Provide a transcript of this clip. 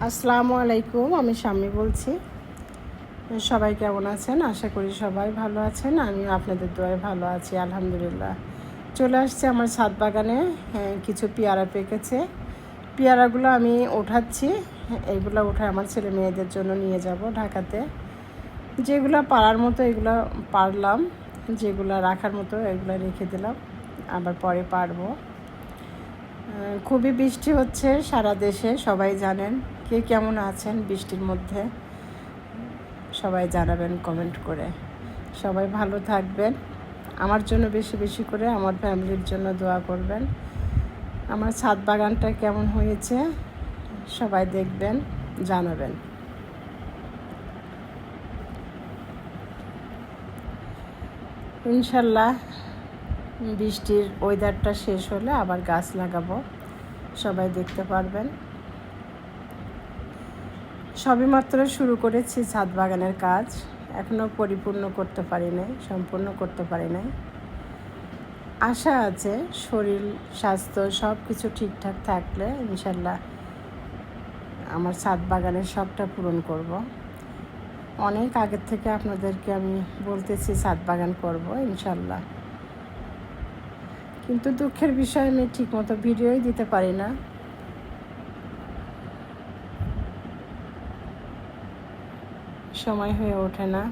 আসসালামু আলাইকুম, আমি শাম্মী বলছি। সবাই কেমন আছেন? আশা করি সবাই ভালো আছেন। আমিও আপনাদের দোয়ায় ভালো আছি, আলহামদুলিল্লাহ। চলে আসছে আমার ছাদ বাগানে কিছু পেয়ারা পেকেছে। পেয়ারাগুলো আমি ওঠাচ্ছি। এইগুলো উঠে আমার ছেলে মেয়েদের জন্য নিয়ে যাব ঢাকাতে। যেগুলো পাড়ার মতো এগুলো পারলাম, যেগুলো রাখার মতো এগুলো রেখে দিলাম, আবার পরে পারবো। খুবই বৃষ্টি হচ্ছে সারা দেশে, সবাই জানেন। কে কেমন আছেন বৃষ্টির মধ্যে সবাই জানাবেন কমেন্ট করে। সবাই ভালো থাকবেন। আমার জন্য বেশি বেশি করে আমার ফ্যামিলির জন্য দোয়া করবেন। আমার ছাদ বাগানটা কেমন হয়েছে সবাই দেখবেন, জানাবেন। ইনশাল্লাহ বৃষ্টির ওয়েদারটা শেষ হলে আবার গাছ লাগাবো, সবাই দেখতে পারবেন। সবেমাত্র শুরু করেছি ছাদ বাগানের কাজ, এখনও পরিপূর্ণ করতে পারি নাই, সম্পূর্ণ করতে পারি নাই। আশা আছে শরীর স্বাস্থ্য সব কিছু ঠিকঠাক থাকলে ইনশাল্লাহ আমার ছাদ বাগানের শখটা পূরণ করব। অনেক আগের থেকে আপনাদেরকে আমি বলতেছি ছাদ বাগান করব ইনশাল্লাহ, কিন্তু দুঃখের বিষয় আমি ঠিকমতো ভিডিওই দিতে পারি না, সময় হয়ে ওঠে না।